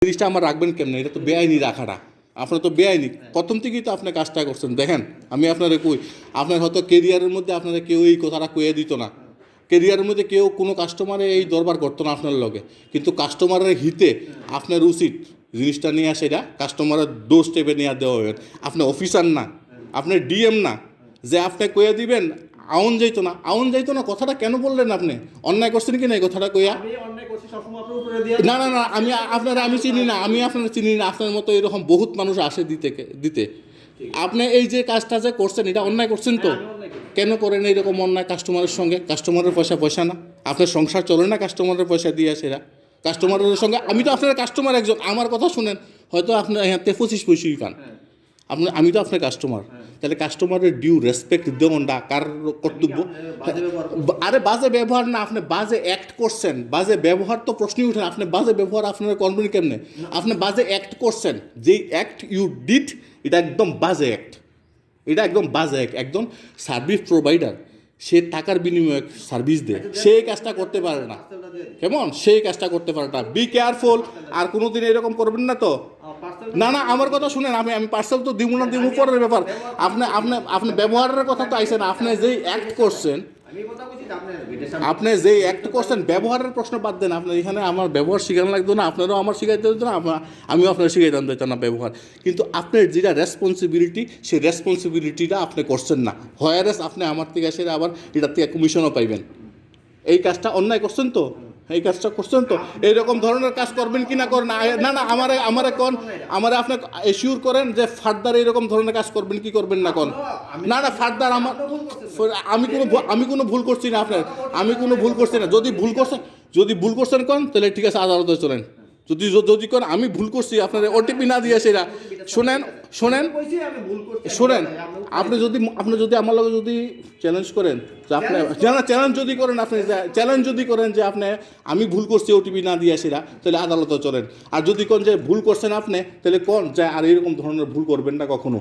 জিনিসটা আমার রাখবেন কেমন? এটা তো বেআইনি রাখাটা, আপনার তো বেআইনি। প্রথম থেকেই তো আপনি কাজটা করছেন। দেখেন আমি আপনারা কই, আপনার হয়তো কেরিয়ারের মধ্যে আপনারা কেউ এই কথাটা কইয়ে দিত না, কেরিয়ারের মধ্যে কেউ কোনো কাস্টমারে এই দরবার করতো না আপনার লগে, কিন্তু কাস্টমারের হিতে আপনার উচিত জিনিসটা নিয়ে আসে, এটা কাস্টমারের ডোর স্টেপে নিয়ে দেওয়া হবে। আপনি অফিসার না, আপনি ডিএম না যে আপনি কইয়া দিবেন আউন যাইতো না। আউন যাইতো না কথাটা কেন বললেন? আপনি অন্যায় করছেন কি না এই কথাটা কইয়া? না না না, আমি চিনি না, আমি আপনারা চিনি না। আপনার মতো এরকম বহুত মানুষ আসে দিতে। আপনি এই যে কাজটা যে করছেন এটা অন্যায় করছেন তো। কেন করেন এইরকম অন্যায় কাস্টমারের সঙ্গে? কাস্টমারের পয়সা না, আপনার সংসার চলে না কাস্টমারের পয়সা দিয়ে সেরা কাস্টমারের সঙ্গে। আমি তো আপনার কাস্টমার একজন, আমার কথা শুনেন, হয়তো আপনার হ্যাঁ 25 পয়সাই পান, আমি তো আপনার কাস্টমার। তাহলে কাস্টমারের ডিউ রেসপেক্ট দেওয়াটা কার কর্তব্য? আরে বাজে ব্যবহার না, আপনি বাজে অ্যাক্ট করছেন। বাজে ব্যবহার তো প্রশ্নই উঠে না। আপনি বাজে ব্যবহার আপনার করবেন কেমনে? আপনি বাজে অ্যাক্ট করছেন, যেই অ্যাক্ট ইউ ডিড এটা একদম বাজে অ্যাক্ট। এটা একদম বাজে অ্যাক্ট। একদম সার্ভিস প্রোভাইডার, সে টাকার বিনিময়ে সার্ভিস দেয়, সেই কাজটা করতে পারে না। কেমন সেই কাজটা করতে পারে না? Be careful. আর কোনো দিন এরকম করবেন না তো। না না, আমার কথা শুনেন, আমি পার্সেল তো দিব না, দিব পরের ব্যাপার। আপনি ব্যবহারের কথা তো আইসেন। আপনি যেই অ্যাক্ট করছেন, ব্যবহারের প্রশ্ন বাদ দেন। আপনার এখানে আমার ব্যবহার শিখানো লাগতো না, আপনারাও আমার শিখাইতে হতো না, আমিও আপনার শিখাইতাম দিত না ব্যবহার। কিন্তু আপনার যেটা রেসপন্সিবিলিটি, সেই রেসপন্সিবিলিটিটা আপনি করছেন না। হয়ারেস আপনি আমার থেকে এসে আবার এটার থেকে কমিশনও পাইবেন। এই কাজটা অন্যায় করছেন তো, এই কাজটা করছেন তো। এইরকম ধরনের কাজ করবেন কি না করেন? না না, আমারে কোন, আমারে আপনি এশিওর করেন যে ফার্দার এইরকম ধরনের কাজ করবেন কি করবেন না কোন? না না, ফার্দার আমি কোনো ভুল করছি না আপনার, আমি কোনো ভুল করছি না। যদি ভুল করছেন কোন, তাহলে ঠিক আছে, আদালতে চলেন। যদি কোন আমি ভুল করছি, আপনার ওটিপি না দিয়ে সেটা শোনেন। আপনি যদি আমার লগে যদি চ্যালেঞ্জ করেন যে আপনি চ্যালেঞ্জ যদি করেন যে আপনি আমি ভুল করছি ওটিপি না দিয়ে সেটা, তাহলে আদালতে চলেন। আর যদি কোন যে ভুল করছেন আপনি, তাহলে কোন যে আর এরকম ধরনের ভুল করবেন না কখনো।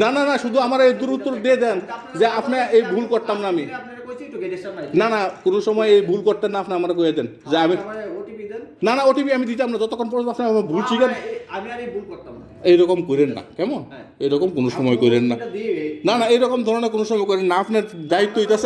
না না না, শুধু আমার এই উত্তর দিয়ে দেন যে আপনি এই ভুল করতাম না আমি। না না, কোনো সময় এই ভুল করতেন না, আপনি আমার কয়ে দেন যে আমি। না না, ওটিপি আমি দিতাম না যতক্ষণ পর্যন্ত আপনি আমার ভুল শিখেন। এইরকম করেন না, কেমন? এরকম কোনো সময় করেন না। না না, এইরকম ধরনের কোনো সময় করেন না। আপনার দায়িত্ব এটা।